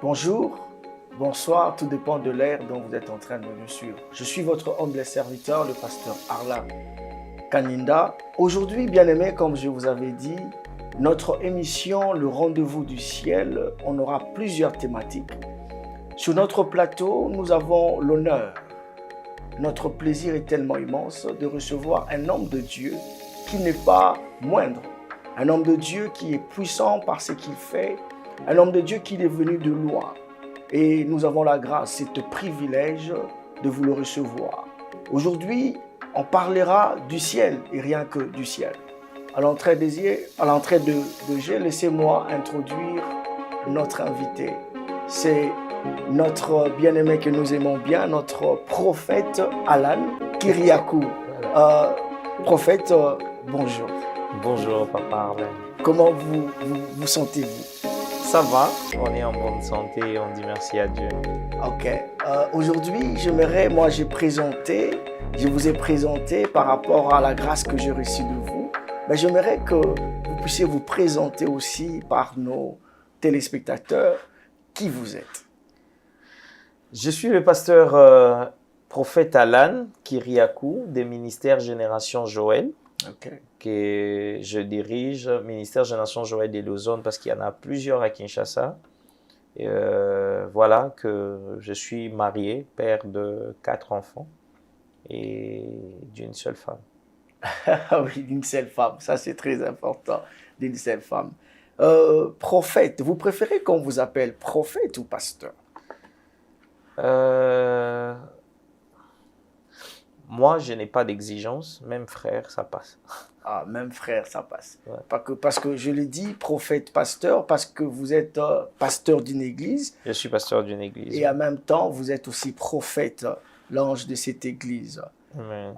Bonjour, bonsoir, tout dépend de l'ère dont vous êtes en train de nous suivre. Je suis votre humble serviteur, le pasteur Arla Kaninda. Aujourd'hui, bien-aimés, comme je vous avais dit, notre émission, le rendez-vous du ciel, on aura plusieurs thématiques. Sur notre plateau, nous avons l'honneur. Notre plaisir est tellement immense de recevoir un homme de Dieu qui n'est pas moindre. Un homme de Dieu qui est puissant par ce qu'il fait. Un homme de Dieu qui est venu de loin. Et nous avons la grâce, ce privilège de vous le recevoir. Aujourd'hui, on parlera du ciel et rien que du ciel. À l'entrée de jeu, laissez-moi introduire notre invité. C'est notre bien-aimé que nous aimons bien, notre prophète Alan Kyriakou. Prophète, bonjour. Bonjour, Papa Arlen. Comment vous sentez-vous? Ça va, on est en bonne santé, on dit merci à Dieu. Ok. Aujourd'hui, je vous ai présenté par rapport à la grâce que j'ai reçue de vous, mais j'aimerais que vous puissiez vous présenter aussi par nos téléspectateurs qui vous êtes. Je suis le pasteur prophète Alan Kyriakou des ministères Génération Joël. Okay. Que je dirige, ministère Génération Joël des Lausanne, parce qu'il y en a plusieurs à Kinshasa. Et voilà, que je suis marié, père de 4 enfants et d'une seule femme. Oui, d'une seule femme, ça c'est très important, d'une seule femme. Prophète, vous préférez qu'on vous appelle prophète ou pasteur? Moi, je n'ai pas d'exigence, même frère, ça passe. Ah, même frère, ça passe. Ouais. Parce que je l'ai dit, prophète, pasteur, parce que vous êtes pasteur d'une église. Je suis pasteur d'une église. Et en même temps, vous êtes aussi prophète, l'ange de cette église. Amen.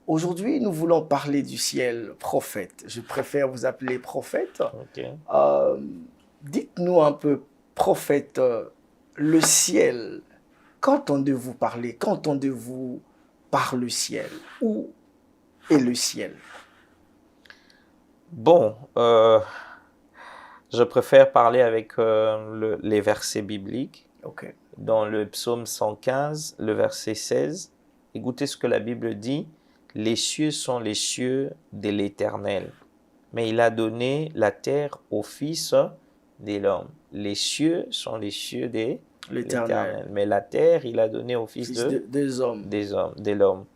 Aujourd'hui, nous voulons parler du ciel, prophète. Je préfère vous appeler prophète. Okay. Dites-nous un peu, prophète, le ciel, qu'entendez-vous parler? Qu'entendez-vous par le ciel? Où est le ciel? Bon, je préfère parler avec les versets bibliques. Okay. Dans le psaume 115, le verset 16, écoutez ce que la Bible dit. Les cieux sont les cieux de l'Éternel, mais il a donné la terre au Fils de l'homme. Les cieux sont les cieux de l'Éternel, mais la terre, il a donné au Fils des hommes. De l'homme.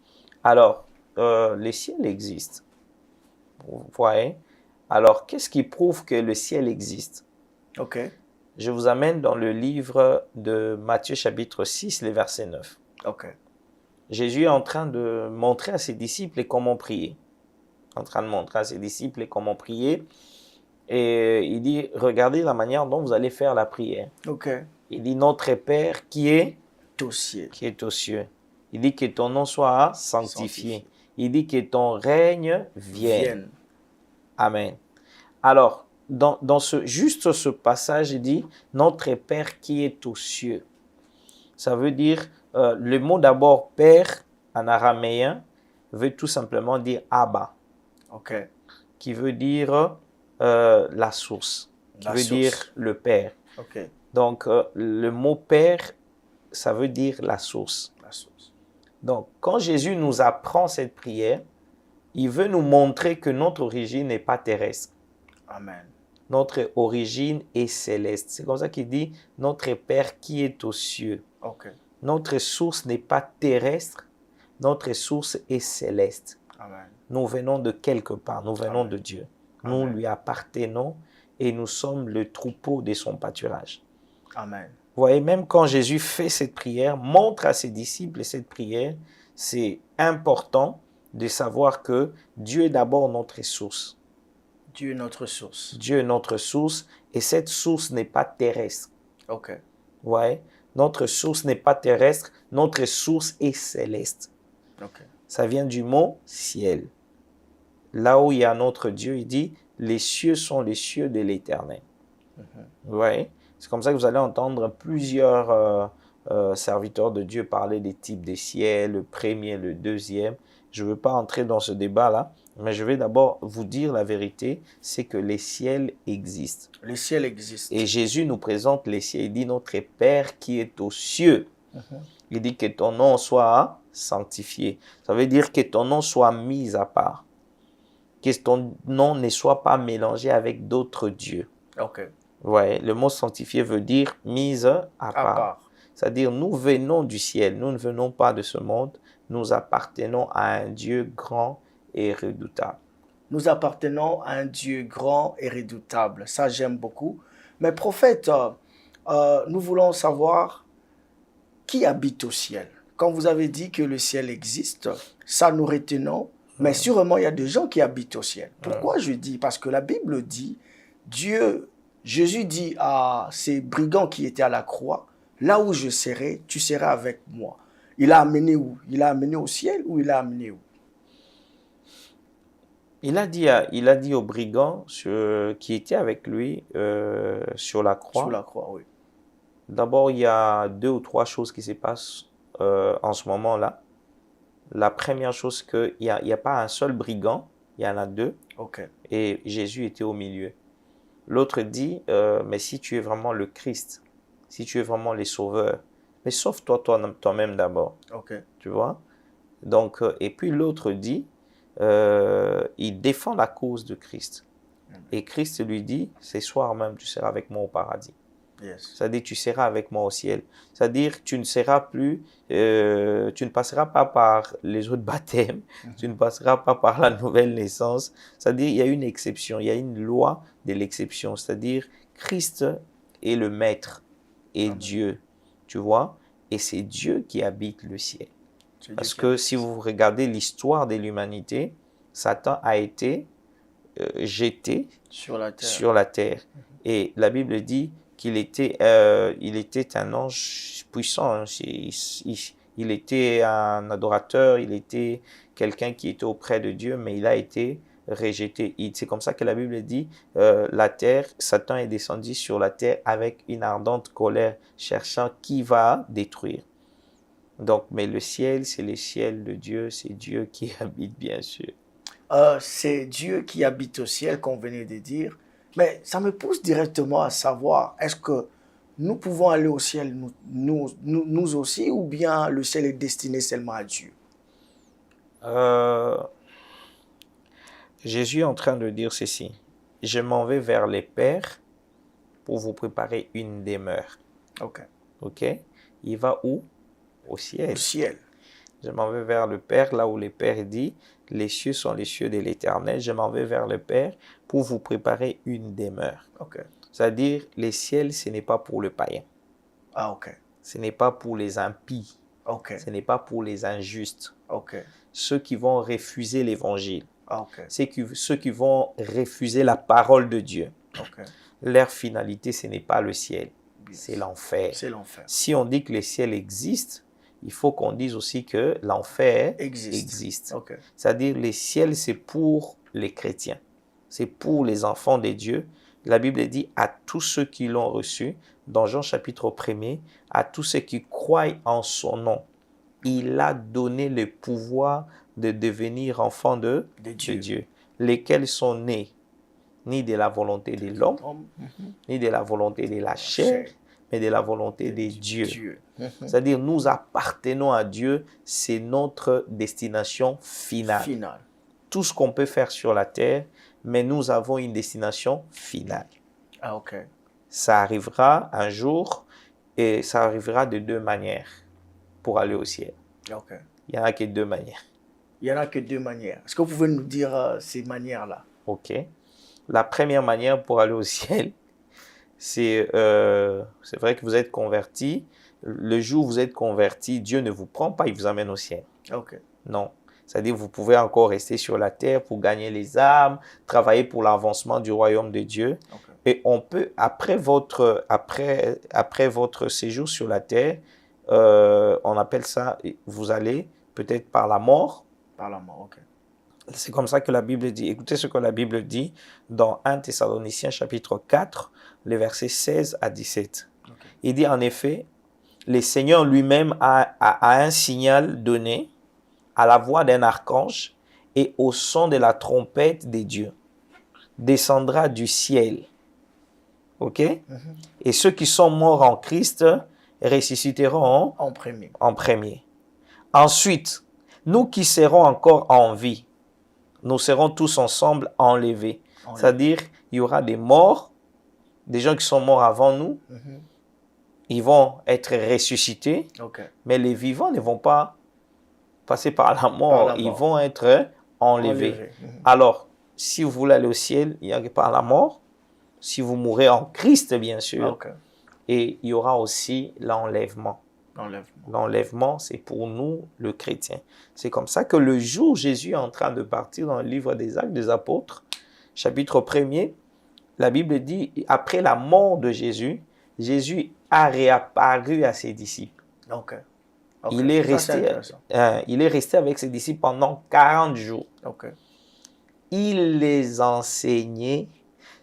Alors, les ciels existent. Vous voyez? Alors, qu'est-ce qui prouve que le ciel existe? Okay. Je vous amène dans le livre de Matthieu chapitre 6, le verset 9. Okay. Jésus est en train de montrer à ses disciples comment prier. Et il dit, regardez la manière dont vous allez faire la prière. Okay. Il dit, notre Père qui est aux cieux. Il dit que ton nom soit sanctifié. Il dit que ton règne vienne. Amen. Alors, dans ce passage, il dit, notre Père qui est aux cieux. Ça veut dire, le mot d'abord Père en araméen veut tout simplement dire Abba. Okay. Qui veut dire la source. Qui veut dire le Père. Okay. Donc, le mot Père, ça veut dire la source. Donc, quand Jésus nous apprend cette prière, il veut nous montrer que notre origine n'est pas terrestre. Amen. Notre origine est céleste. C'est comme ça qu'il dit, notre Père qui est aux cieux. Okay. Notre source n'est pas terrestre, notre source est céleste. Amen. Nous venons de quelque part, nous venons Amen. de Dieu. Amen. Nous lui appartenons et nous sommes le troupeau de son pâturage. Amen. Vous voyez, même quand Jésus fait cette prière, montre à ses disciples cette prière, c'est important de savoir que Dieu est d'abord notre source. Dieu est notre source. Dieu est notre source et cette source n'est pas terrestre. Okay. Vous voyez, notre source n'est pas terrestre, notre source est céleste. Okay. Ça vient du mot ciel. Là où il y a notre Dieu, il dit, les cieux sont les cieux de l'Éternel. Vous voyez? C'est comme ça que vous allez entendre plusieurs serviteurs de Dieu parler des types des ciels, le premier, le deuxième. Je ne veux pas entrer dans ce débat-là, mais je vais d'abord vous dire la vérité, c'est que les ciels existent. Les ciels existent. Et Jésus nous présente les ciels. Il dit notre Père qui est aux cieux. Il dit que ton nom soit sanctifié. Ça veut dire que ton nom soit mis à part. Que ton nom ne soit pas mélangé avec d'autres dieux. Ok. Ouais, le mot sanctifié veut dire mise à part. C'est-à-dire nous venons du ciel, nous ne venons pas de ce monde, nous appartenons à un Dieu grand et redoutable. Nous appartenons à un Dieu grand et redoutable. Ça, j'aime beaucoup. Mais prophète, nous voulons savoir qui habite au ciel. Quand vous avez dit que le ciel existe, ça nous retenons. Mais sûrement, il y a des gens qui habitent au ciel. Pourquoi je dis? Parce que la Bible dit, Jésus dit à ces brigands qui étaient à la croix, là où je serai, tu seras avec moi. Il a amené où? Il a amené au ciel ou il a amené où? Il a dit aux brigands qui étaient avec lui sur la croix. Sur la croix, oui. D'abord, il y a 2 ou 3 choses qui se passent en ce moment-là. La première chose, qu'il n'y a pas un seul brigand, il y en a 2. Okay. Et Jésus était au milieu. L'autre dit, mais si tu es vraiment le Christ, si tu es vraiment le Sauveur, mais sauve-toi toi-même d'abord. Okay. Tu vois? Donc, et puis l'autre dit, il défend la cause de Christ. Et Christ lui dit, ce soir même, tu seras avec moi au paradis. Yes. C'est-à-dire, tu seras avec moi au ciel. C'est-à-dire, tu ne seras plus, tu ne passeras pas par les autres baptêmes, tu ne passeras pas par la nouvelle naissance. C'est-à-dire, il y a une exception, il y a une loi de l'exception. C'est-à-dire, Christ est le Maître et Dieu, tu vois, et c'est Dieu qui habite le ciel. Parce que si vous regardez l'histoire de l'humanité, Satan a été jeté sur la terre. Et la Bible dit qu'il était, il était un ange puissant. Il était un adorateur, il était quelqu'un qui était auprès de Dieu, mais il a été rejeté. C'est comme ça que la Bible dit, la terre, Satan est descendu sur la terre avec une ardente colère, cherchant qui va détruire. Donc, mais le ciel, c'est le ciel de Dieu, c'est Dieu qui habite, bien sûr. C'est Dieu qui habite au ciel, qu'on venait de dire. Mais ça me pousse directement à savoir, est-ce que nous pouvons aller au ciel nous aussi, ou bien le ciel est destiné seulement à Dieu? Jésus est en train de dire ceci. Je m'en vais vers les pères pour vous préparer une demeure. Ok. Ok? Il va où? Au ciel. Au ciel. Je m'en vais vers le Père, là où le Père dit, les cieux sont les cieux de l'Éternel. Je m'en vais vers le Père pour vous préparer une demeure. Okay. C'est-à-dire, les ciels, ce n'est pas pour le païen. Ah, ok. Ce n'est pas pour les impies. Ok. Ce n'est pas pour les injustes. Ok. Ceux qui vont refuser l'évangile. Ah, ok. Ceux qui vont refuser la parole de Dieu. Ok. Leur finalité, ce n'est pas le ciel. C'est l'enfer. C'est l'enfer. Si on dit que le ciel existe, il faut qu'on dise aussi que l'enfer existe. Okay. C'est-à-dire, le ciel, c'est pour les chrétiens. C'est pour les enfants de Dieu. La Bible dit à tous ceux qui l'ont reçu, dans Jean chapitre 1er, à tous ceux qui croient en son nom, il a donné le pouvoir de devenir enfants de Dieu, lesquels sont nés ni de la volonté de l'homme, ni de la volonté de la chair, mais de la volonté de Dieu. C'est-à-dire, nous appartenons à Dieu, c'est notre destination finale. Tout ce qu'on peut faire sur la terre, mais nous avons une destination finale. Ah, ok. Ça arrivera un jour, et ça arrivera de 2 manières pour aller au ciel. Ok. Il n'y en a que 2 manières. Il n'y en a que 2 manières. Est-ce que vous pouvez nous dire ces manières-là? Ok. La première manière pour aller au ciel, c'est vrai que vous êtes converti. Le jour où vous êtes converti, Dieu ne vous prend pas, il vous amène au ciel. Ok. Non. C'est-à-dire vous pouvez encore rester sur la terre pour gagner les âmes, travailler pour l'avancement du royaume de Dieu. Okay. Et on peut, après votre séjour sur la terre, on appelle ça, vous allez peut-être par la mort. Par la mort, ok. C'est comme ça que la Bible dit. Écoutez ce que la Bible dit dans 1 Thessaloniciens chapitre 4, les versets 16 à 17. Okay. Il dit en effet, le Seigneur lui-même a un signal donné à la voix d'un archange et au son de la trompette des dieux, descendra du ciel. OK? Et ceux qui sont morts en Christ ressusciteront En premier. en premier. Ensuite, nous qui serons encore en vie, nous serons tous ensemble enlevés. C'est-à-dire, il y aura des morts, des gens qui sont morts avant nous, ils vont être ressuscités, mais les vivants ne vont pas passer par la mort, ils vont être enlevés. Alors, si vous voulez aller au ciel, il n'y a que par la mort. Si vous mourrez en Christ, bien sûr, et il y aura aussi l'enlèvement. L'enlèvement, c'est pour nous, le chrétien. C'est comme ça que le jour où Jésus est en train de partir dans le livre des Actes des Apôtres, chapitre 1er, la Bible dit, après la mort de Jésus, Jésus a réapparu à ses disciples. Il est resté avec ses disciples pendant 40 jours. Il les enseignait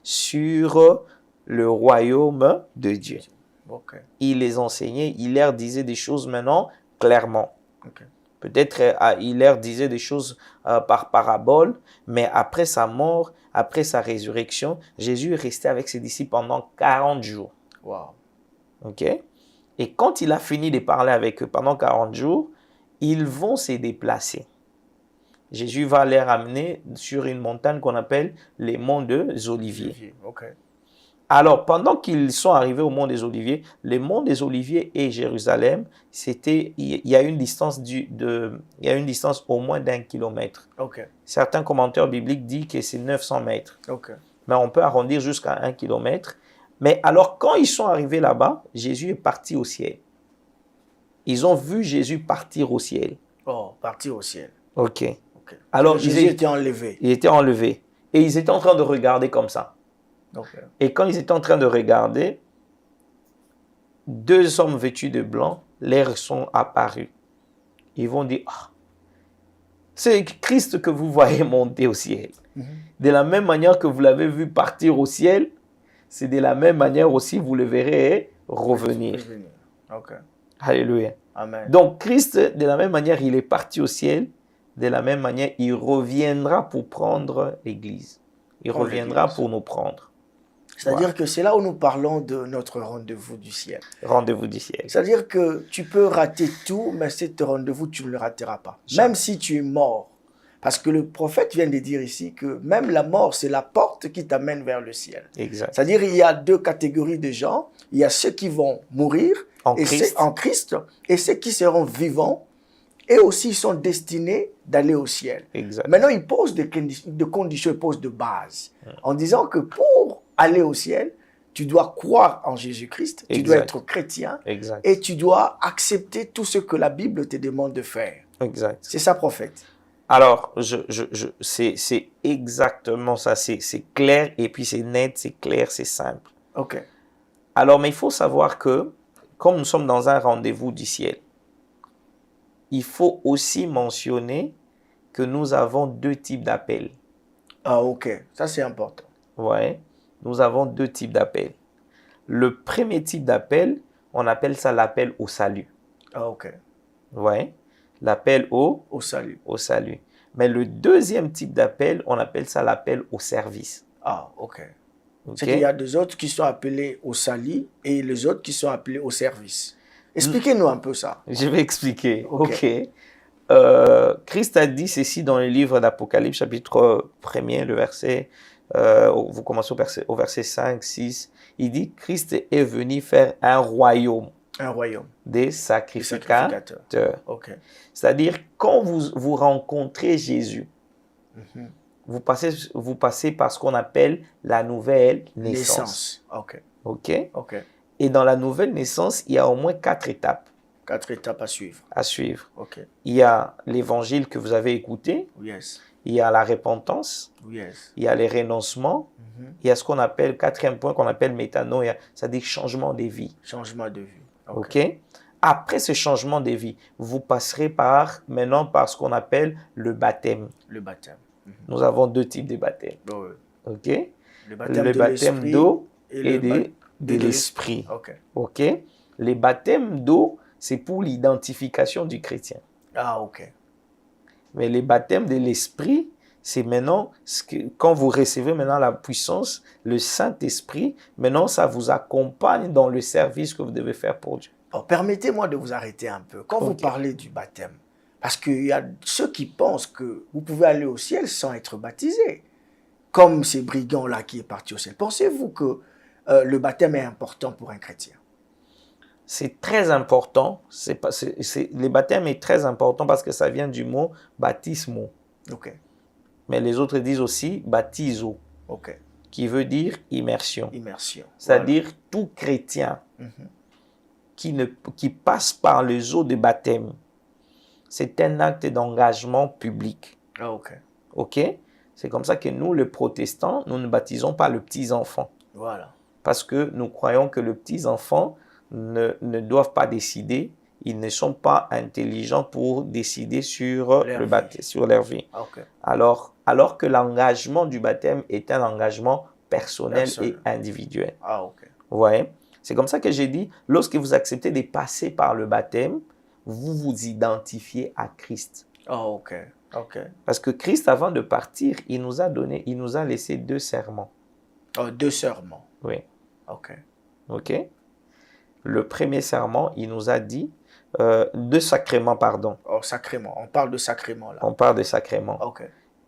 sur le royaume de Dieu. Il les enseignait, il leur disait des choses maintenant clairement. Peut-être il leur disait des choses par parabole, mais après sa mort, après sa résurrection, Jésus est resté avec ses disciples pendant 40 jours. OK? Et quand il a fini de parler avec eux pendant 40 jours, ils vont se déplacer. Jésus va les ramener sur une montagne qu'on appelle les monts des Oliviers. Alors, pendant qu'ils sont arrivés au mont des Oliviers, les monts des Oliviers et Jérusalem, il y a une distance au moins d'1 kilomètre. Certains commentaires bibliques disent que c'est 900 mètres. Mais on peut arrondir jusqu'à 1 kilomètre. Mais alors, quand ils sont arrivés là-bas, Jésus est parti au ciel. Ils ont vu Jésus partir au ciel. Partir au ciel. Alors, Jésus était enlevé. Il était enlevé. Et ils étaient en train de regarder comme ça. Et quand ils étaient en train de regarder, 2 hommes vêtus de blanc leur sont apparus. Ils vont dire, c'est Christ que vous voyez monter au ciel. De la même manière que vous l'avez vu partir au ciel, c'est de la même manière aussi vous le verrez revenir. Alléluia. Amen. Donc Christ, de la même manière, il est parti au ciel. De la même manière, il reviendra pour prendre l'Église. Il reviendra pour nous prendre. C'est-à-dire que c'est là où nous parlons de notre rendez-vous du ciel. Rendez-vous du ciel. C'est-à-dire que tu peux rater tout, mais cet rendez-vous, tu ne le rateras pas. Même si tu es mort. Parce que le prophète vient de dire ici que même la mort, c'est la porte qui t'amène vers le ciel. C'est-à-dire qu'il y a 2 catégories de gens. Il y a ceux qui vont mourir en Christ et ceux qui seront vivants. Et aussi, ils sont destinés d'aller au ciel. Maintenant, il pose des conditions, il pose de base. En disant que pour aller au ciel, tu dois croire en Jésus-Christ, tu dois être chrétien, et tu dois accepter tout ce que la Bible te demande de faire. C'est ça, prophète. Alors, c'est exactement ça. C'est clair, et puis c'est net, c'est clair, c'est simple. Alors, mais il faut savoir que, comme nous sommes dans un rendez-vous du ciel, il faut aussi mentionner que nous avons 2 types d'appels. Ça c'est important. Nous avons 2 types d'appels. Le premier type d'appel, on appelle ça l'appel au salut. L'appel au salut. Mais le deuxième type d'appel, on appelle ça l'appel au service. C'est qu'il y a des autres qui sont appelés au salut et les autres qui sont appelés au service. Expliquez-nous un peu ça. Je vais expliquer. Christ a dit ceci dans le livre d'Apocalypse, chapitre 1er, le verset, vous commencez au verset 5, 6. Il dit, Christ est venu faire un royaume des sacrificateurs. C'est-à-dire, quand vous rencontrez Jésus, vous passez par ce qu'on appelle la nouvelle naissance. Et dans la nouvelle naissance, il y a au moins 4 étapes. 4 étapes à suivre. Il y a l'évangile que vous avez écouté. Il y a la repentance. Il y a les renoncements. Il y a ce qu'on appelle, 4e point, qu'on appelle métanoïa, c'est-à-dire changement de vie. Après ce changement de vie, vous passerez maintenant par ce qu'on appelle le baptême. Nous avons 2 types de baptême. Le baptême d'eau et de l'esprit. Les baptêmes d'eau, c'est pour l'identification du chrétien. Mais les baptêmes de l'Esprit, c'est maintenant, quand vous recevez maintenant la puissance, le Saint-Esprit, maintenant ça vous accompagne dans le service que vous devez faire pour Dieu. Alors, permettez-moi de vous arrêter un peu. Quand vous parlez du baptême, parce qu'il y a ceux qui pensent que vous pouvez aller au ciel sans être baptisé, comme ces brigands-là qui est parti au ciel. Pensez-vous que le baptême est important pour un chrétien? C'est très important. Le baptême est très important parce que ça vient du mot baptismo. Ok. Mais les autres disent aussi baptizo, Ok. qui veut dire immersion. Immersion. C'est-à-dire tout chrétien qui passe par les eaux de baptême. C'est un acte d'engagement public. Ah, ok. Ok? C'est comme ça que nous, les protestants, nous ne baptisons pas les petits-enfants. Voilà. Parce que nous croyons que les petits-enfants ne doivent pas décider. Ils ne sont pas intelligents pour décider sur le baptême, sur leur vie. Ah, ok. Alors que l'engagement du baptême est un engagement personnel et individuel. Ah, ok. Vous voyez? C'est comme ça que j'ai dit, lorsque vous acceptez de passer par le baptême, vous vous identifiez à Christ. Ah, ok. Ok. Parce que Christ, avant de partir, il nous a laissé 2 serments. Oh, 2 serments. Oui. Ok. Ok? Le premier serment, il nous a dit, 2 sacrements, pardon. Oh, sacrement. On parle de sacrement là. On parle de sacrements. Ok.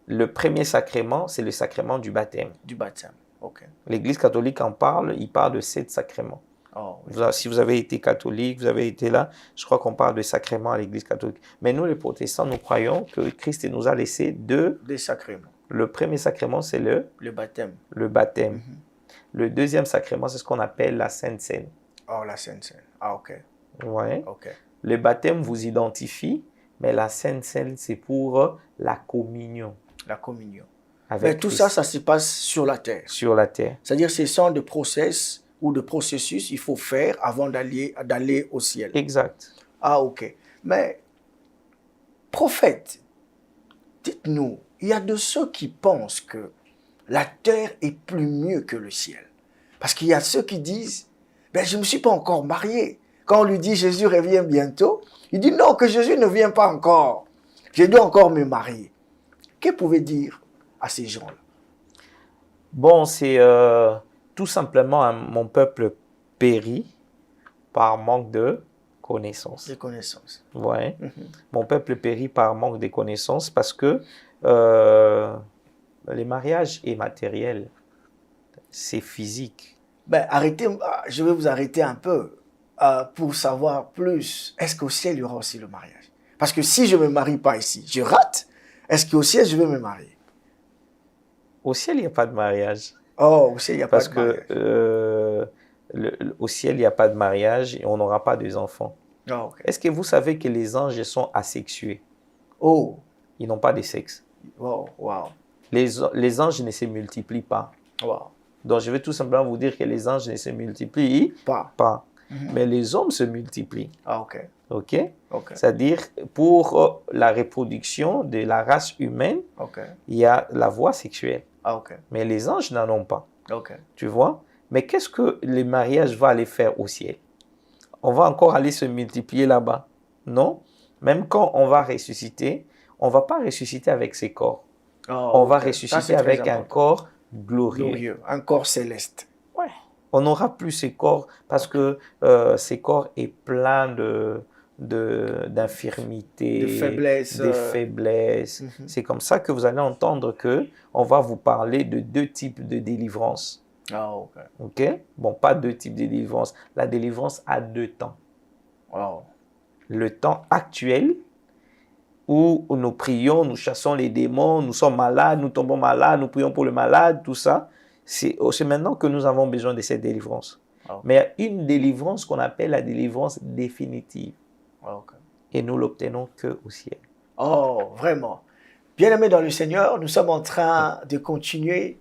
Le premier sacrement, c'est le sacrement du baptême. Du baptême. Ok. L'Église catholique en parle, il parle de 7 sacrements. Oh, oui. Si vous avez été catholique, vous avez été là, je crois qu'on parle de sacrements à l'Église catholique. Mais nous, les protestants, nous croyons que Christ nous a laissé 2. Des sacrements. Le premier sacrement, c'est le baptême. Le baptême. Le deuxième sacrement, c'est ce qu'on appelle la Sainte Seine. Oh, la Sainte Seine. Ah, ok. Ouais. Ok. Le baptême vous identifie, mais la Sainte Seine, c'est pour la communion. La communion. Avec Mais tout Christ. ça se passe sur la terre. Sur la terre. C'est-à-dire c'est sans de process ou de processus il faut faire avant d'aller au ciel. Exact. Ah, ok. Mais, prophète, dites-nous, il y a de ceux qui pensent que la terre est plus mieux que le ciel. Parce qu'il y a ceux qui disent, ben, je ne me suis pas encore marié. Quand on lui dit Jésus revient bientôt, il dit non, que Jésus ne vient pas encore. Je dois encore me marier. Que pouvez-vous dire à ces gens-là? Bon, c'est tout simplement mon peuple périt par manque de connaissances. De connaissances. Ouais. Mon peuple périt par manque de connaissances parce que les mariages est matériel, c'est physique. Ben, arrêtez, je vais vous arrêter un peu pour savoir plus. Est-ce qu'au ciel, il y aura aussi le mariage? Parce que si je ne me marie pas ici, je rate. Est-ce qu'au ciel, je vais me marier? Au ciel, il n'y a pas de mariage. Oh, au ciel, il n'y a pas de mariage. Parce que au ciel, il n'y a pas de mariage et on n'aura pas d'enfants. Oh, okay. Est-ce que vous savez que les anges sont asexués? Oh. Ils n'ont pas de sexe. Wow, wow. Les anges ne se multiplient pas. Wow. Donc, je vais tout simplement vous dire que les anges ne se multiplient pas. Mais les hommes se multiplient. Ah, ok. Ok? Ok. C'est-à-dire, pour la reproduction de la race humaine, il y a la voie sexuelle. Ah, ok. Mais les anges n'en ont pas. Ok. Tu vois? Mais qu'est-ce que le mariage va aller faire au ciel? On va encore aller se multiplier là-bas. Non? Même quand on va ressusciter, on ne va pas ressusciter avec ses corps. Oh, on va ressusciter avec un corps glorieux. Un corps céleste. Ouais. On n'aura plus ces corps parce que ces corps est plein d'infirmités, de faiblesses. C'est comme ça que vous allez entendre que on va vous parler de 2 types de délivrance. Ah, ok. Ok? Bon, pas 2 types de délivrance. La délivrance a 2 temps. Wow. Le temps actuel où nous prions, nous chassons les démons, nous sommes malades, nous tombons malades, nous prions pour le malade, tout ça. C'est maintenant que nous avons besoin de cette délivrance. Okay. Mais il y a une délivrance qu'on appelle la délivrance définitive. Okay. Et nous l'obtenons qu'au ciel. Oh, vraiment. Bien-aimés dans le Seigneur, nous sommes en train de continuer.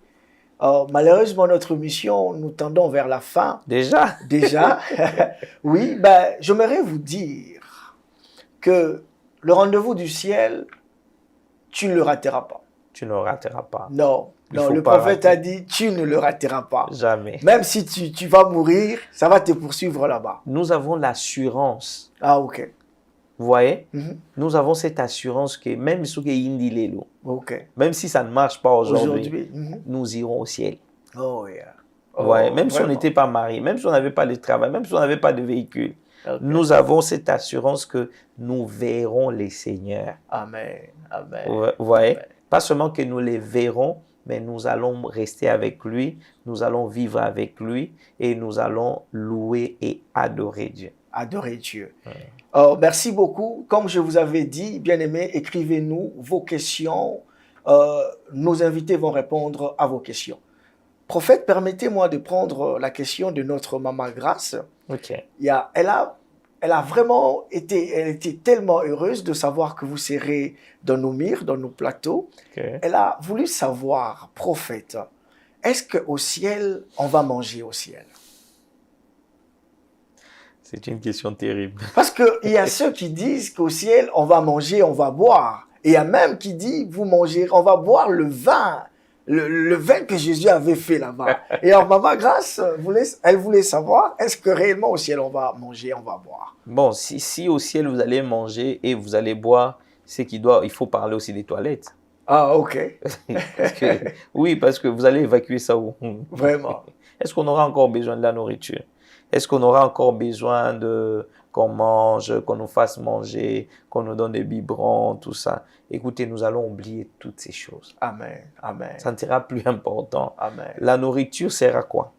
Malheureusement, notre mission, nous tendons vers la fin. Déjà? Oui, ben, j'aimerais vous dire que le rendez-vous du ciel, tu ne le rateras pas. Tu ne le rateras pas. Non, le prophète a dit, tu ne le rateras pas. Jamais. Même si tu vas mourir, ça va te poursuivre là-bas. Nous avons l'assurance. Ah, ok. Vous voyez, Mhm. nous avons cette assurance que même ce qui est indilelo, OK. même si ça ne marche pas aujourd'hui, Aujourd'hui. Mhm. nous irons au ciel. Oh, yeah. Vous voyez, Oh, même si on vraiment. n'était pas marié, même si on n'avait pas de travail, même si on n'avait pas de véhicule, OK. nous avons cette assurance que nous verrons les seigneurs. Amen. Amen. Vous voyez, Amen. pas seulement que nous les verrons, mais nous allons rester avec lui, nous allons vivre avec lui et nous allons louer et adorer Dieu. Adorer Dieu. Merci beaucoup. Comme je vous avais dit, bien-aimés, écrivez-nous vos questions. Nos invités vont répondre à vos questions. Prophète, permettez-moi de prendre la question de notre maman Grâce. Ok. Elle a vraiment été, elle était tellement heureuse de savoir que vous serez dans nos mires, dans nos plateaux. Ok. Elle a voulu savoir, prophète, est-ce qu'au ciel, on va manger au ciel? C'est une question terrible. Parce qu'il y a ceux qui disent qu'au ciel, on va manger, on va boire. Et il y a même qui dit, vous mangez, on va boire le vin. Le vin que Jésus avait fait là-bas. Et alors, Maman Grâce, elle voulait savoir, est-ce que réellement au ciel, on va manger, on va boire? Bon, si au ciel vous allez manger et vous allez boire, il faut parler aussi des toilettes. Ah, ok. Oui, parce que vous allez évacuer ça où? Vraiment. Est-ce qu'on aura encore besoin de la nourriture? Est-ce qu'on aura encore besoin qu'on mange, qu'on nous fasse manger, qu'on nous donne des biberons, tout ça? Écoutez, nous allons oublier toutes ces choses. Amen. Amen. Ça ne sera plus important. Amen. La nourriture sert à quoi?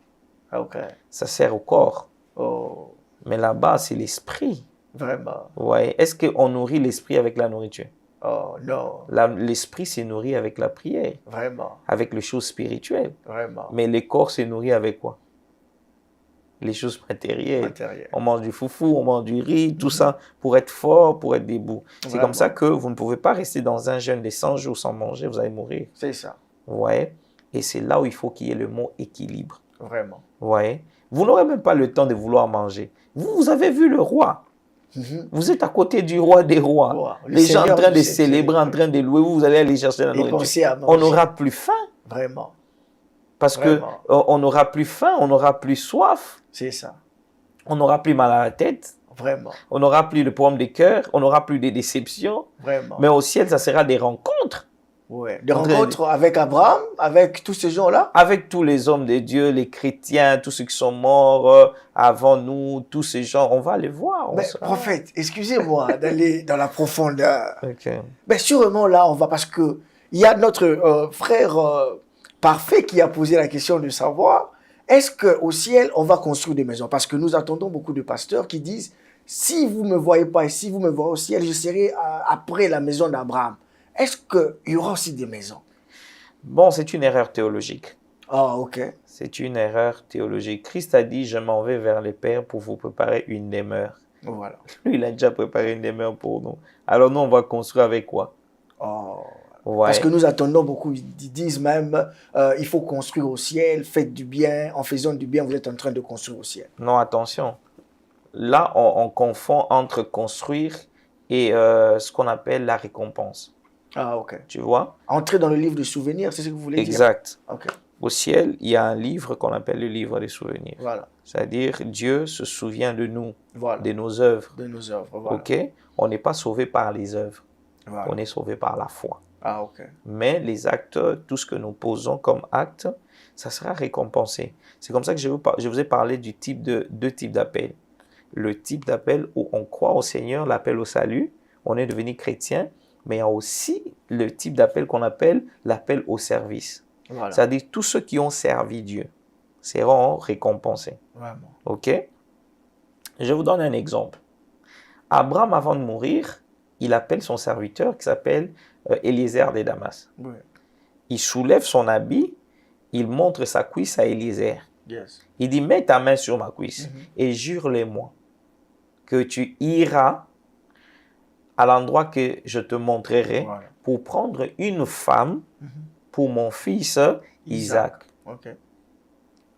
Ok. Ça sert au corps. Oh, Mais là-bas, c'est l'esprit. vraiment. Ouais. Est-ce qu'on nourrit l'esprit avec la nourriture? Oh, non. L'esprit s'est nourri avec la prière, Vraiment. avec les choses spirituelles. Vraiment. Mais le corps s'est nourri avec quoi? Les choses matérielles. Matériel. On mange du foufou, on mange du riz, tout ça pour être fort, pour être debout. C'est Vraiment. comme ça que vous ne pouvez pas rester dans un jeûne de 100 jours sans manger, vous allez mourir. C'est ça. Vous voyez? Et c'est là où il faut qu'il y ait le mot équilibre. Vraiment. Vous voyez? Vous n'aurez même pas le temps de vouloir manger. Vous avez vu le roi. Mhm. Vous êtes à côté du roi des rois. Wow. Le Les gens en Seigneur train du de septième. célébrer, en train de louer. Vous allez aller chercher la Et penser nourriture. à On manger. n'aura plus faim. Vraiment. Parce Vraiment. qu'on n'aura plus faim, on n'aura plus soif, C'est ça. on n'aura plus mal à la tête, Vraiment. on n'aura plus de problèmes de cœur, on n'aura plus de déceptions. Vraiment. Mais au ciel, ça sera des rencontres Ouais. Des rencontres avec Abraham, avec tous ces gens-là. avec tous les hommes de Dieu, les chrétiens, tous ceux qui sont morts avant nous, tous ces gens. On va les voir. Mais prophète, excusez-moi d'aller dans la profondeur. Ok. Mais sûrement là, on va parce que il y a notre frère parfait qui a posé la question de savoir est-ce qu'au ciel, on va construire des maisons? Parce que nous attendons beaucoup de pasteurs qui disent si vous ne me voyez pas et si vous me voyez au ciel, je serai après la maison d'Abraham. Est-ce qu'il y aura aussi des maisons? Bon, c'est une erreur théologique. Ah, ok. C'est une erreur théologique. Christ a dit, je m'en vais vers le Père pour vous préparer une demeure. Voilà. Lui, il a déjà préparé une demeure pour nous. Alors nous, on va construire avec quoi? Oh. Ouais. Parce que nous attendons beaucoup, ils disent même, il faut construire au ciel, faites du bien, en faisant du bien, vous êtes en train de construire au ciel. Non, attention. Là, on confond entre construire et ce qu'on appelle la récompense. Ah, ok. Tu vois? Entrer dans le livre de souvenirs, c'est ce que vous voulez dire? Exact. Ok, Au ciel, il y a un livre qu'on appelle le livre des souvenirs. voilà, C'est-à-dire, Dieu se souvient de nous, voilà, de nos œuvres. de nos œuvres, voilà. OK? On n'est pas sauvé par les œuvres. Voilà. On est sauvé par la foi. Ah, ok. Mais les actes, tout ce que nous posons comme acte, ça sera récompensé. C'est comme ça que je vous ai parlé du type de deux types d'appels. Le type d'appel où on croit au Seigneur, l'appel au salut, on est devenu chrétien, mais il y a aussi le type d'appel qu'on appelle l'appel au service. Voilà. C'est-à-dire tous ceux qui ont servi Dieu seront récompensés. Vraiment. OK? Je vous donne un exemple. Abraham, avant de mourir, il appelle son serviteur qui s'appelle Eliezer de Damas. Oui. Il soulève son habit, il montre sa cuisse à Eliezer. Yes. Il dit, mets ta main sur ma cuisse et jure-les-moi que tu iras à l'endroit que je te montrerai Voilà. pour prendre une femme pour mon fils Isaac. Ok.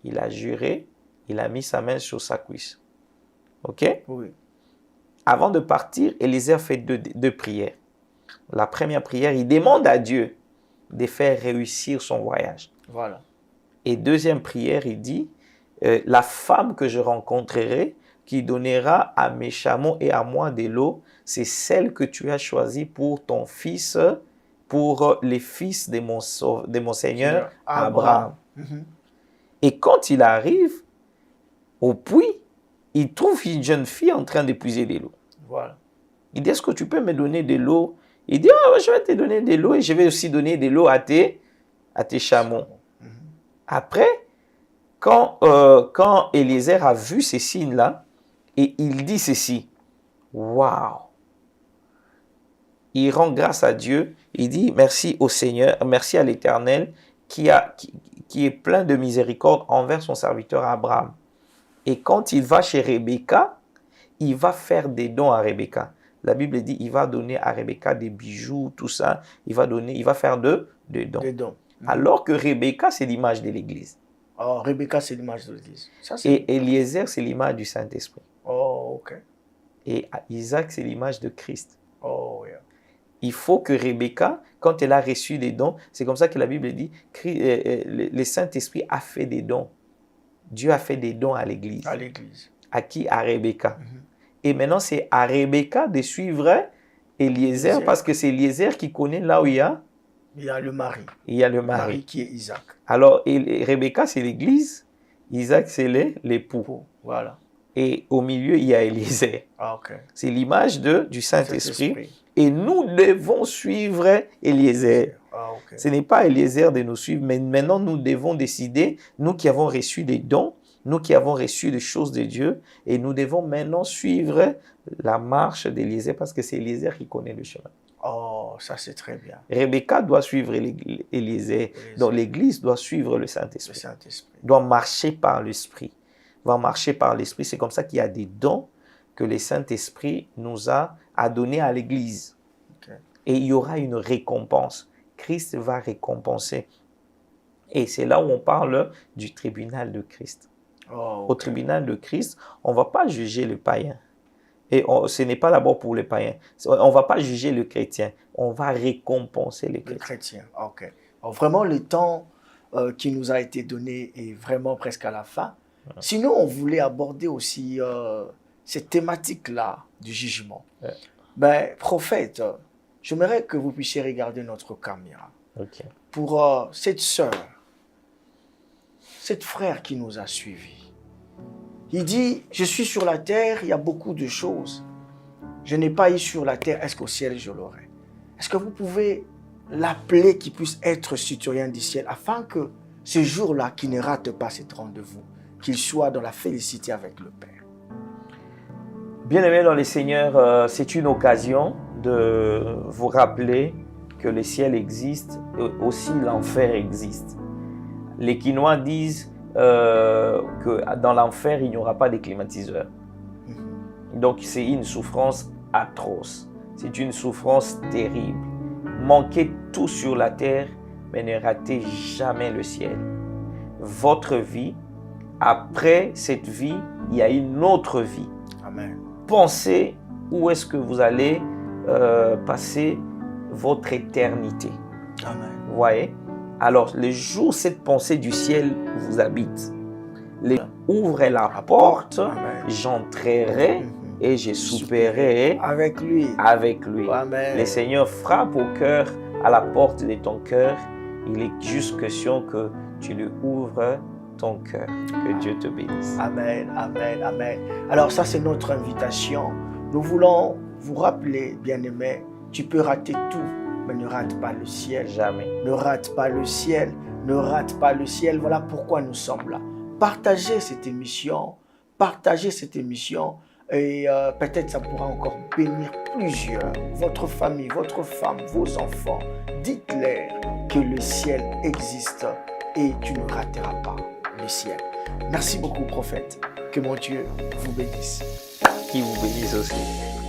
Il a juré, il a mis sa main sur sa cuisse. OK? Oui. Avant de partir, Eliezer fait deux prières. La première prière, il demande à Dieu de faire réussir son voyage. Voilà. Et deuxième prière, il dit, la femme que je rencontrerai qui donnera à mes chameaux et à moi de l'eau, c'est celle que tu as choisie pour ton fils, pour les fils de mon Seigneur Abraham. Et quand il arrive au puits, il trouve une jeune fille en train d'épuiser de l'eau. Voilà. Il dit, est-ce que tu peux me donner de l'eau? Il dit, ah, je vais te donner de l'eau et je vais aussi donner de l'eau à tes chameaux. Après, quand Eliezer a vu ces signes-là, et il dit ceci, waouh! Il rend grâce à Dieu, il dit merci au Seigneur, merci à l'Éternel qui est plein de miséricorde envers son serviteur Abraham. Et quand il va chez Rebecca, il va faire des dons à Rebecca. La Bible dit il va donner à Rebecca des bijoux, tout ça. Il va faire de dons. Des dons. Alors que Rebecca, c'est l'image de l'Église. Oh, Rebecca, c'est l'image de l'Église. Et Eliezer, c'est l'image du Saint-Esprit. Oh, ok. Et Isaac, c'est l'image de Christ. Oh, yeah. Il faut que Rebecca, quand elle a reçu des dons, c'est comme ça que la Bible dit, le Saint-Esprit a fait des dons. Dieu a fait des dons à l'Église. À l'Église. À qui? À Rebecca. Et maintenant, c'est à Rebecca de suivre Eliezer, parce que c'est Eliezer qui connaît là où il y a. Il y a le mari. Il y a le mari. Qui est Isaac. Alors, Rebecca, c'est l'Église. Isaac, c'est l'époux. Voilà. Et au milieu, il y a Eliezer. Ah, ok. C'est l'image du Saint-Esprit. Et nous devons suivre Eliezer. Ah, okay. Ce n'est pas Eliezer de nous suivre, mais maintenant nous devons décider, nous qui avons reçu des dons, nous qui avons reçu des choses de Dieu, et nous devons maintenant suivre la marche d'Eliezer parce que c'est Eliezer qui connaît le chemin. Oh, ça c'est très bien. Rebecca doit suivre Eliezer, donc l'Église doit suivre le Saint-Esprit. Le Saint-Esprit doit marcher par l'Esprit. Va marcher par l'Esprit. C'est comme ça qu'il y a des dons que le Saint-Esprit nous a donné à l'Église. Okay. Et il y aura une récompense. Christ va récompenser. Et c'est là où on parle du tribunal de Christ. Oh, okay. Au tribunal de Christ, on ne va pas juger le païen. Et ce n'est pas d'abord pour les païens. On ne va pas juger le chrétien. On va récompenser les chrétiens. Le chrétien, ok. Alors, vraiment, le temps qui nous a été donné est vraiment presque à la fin. Sinon, on voulait aborder aussi cette thématique-là du jugement. Ben, prophète, j'aimerais que vous puissiez regarder notre caméra. Okay. Pour cette sœur, cette frère qui nous a suivis. Il dit, je suis sur la terre, il y a beaucoup de choses. Je n'ai pas eu sur la terre, est-ce qu'au ciel je l'aurai? Est-ce que vous pouvez l'appeler qu'il puisse être citoyen du ciel afin que ce jour-là, qu'il ne rate pas cet rendez-vous, qu'il soit dans la félicité avec le Père? Bien-aimés dans le Seigneur, c'est une occasion de vous rappeler que le ciel existe et aussi l'enfer existe. Les Quinois disent que dans l'enfer, il n'y aura pas de climatiseur. Donc, c'est une souffrance atroce. C'est une souffrance terrible. Manquez tout sur la terre, mais ne ratez jamais le ciel. Votre vie, après cette vie, il y a une autre vie. Amen. Pensez où est-ce que vous allez passer votre éternité. Amen. Vous voyez? Alors, le jour où cette pensée du ciel vous habite, ouvrez la porte, j'entrerai et je souperai avec lui. Avec lui. Amen. Le Seigneur frappe au cœur, à la porte de ton cœur. Il est juste question que tu lui ouvres ton cœur. Que Dieu te bénisse. Amen, amen, amen. Alors ça, c'est notre invitation. Nous voulons vous rappeler, bien-aimés, tu peux rater tout, mais ne rate pas le ciel. Jamais. Ne rate pas le ciel. Ne rate pas le ciel. Voilà pourquoi nous sommes là. Partagez cette émission. Partagez cette émission. Et peut-être ça pourra encore bénir plusieurs. Votre famille, votre femme, vos enfants. Dites-leur que le ciel existe et tu ne rateras pas le ciel. Merci beaucoup, prophète. Que mon Dieu vous bénisse. Qu'il vous bénisse aussi.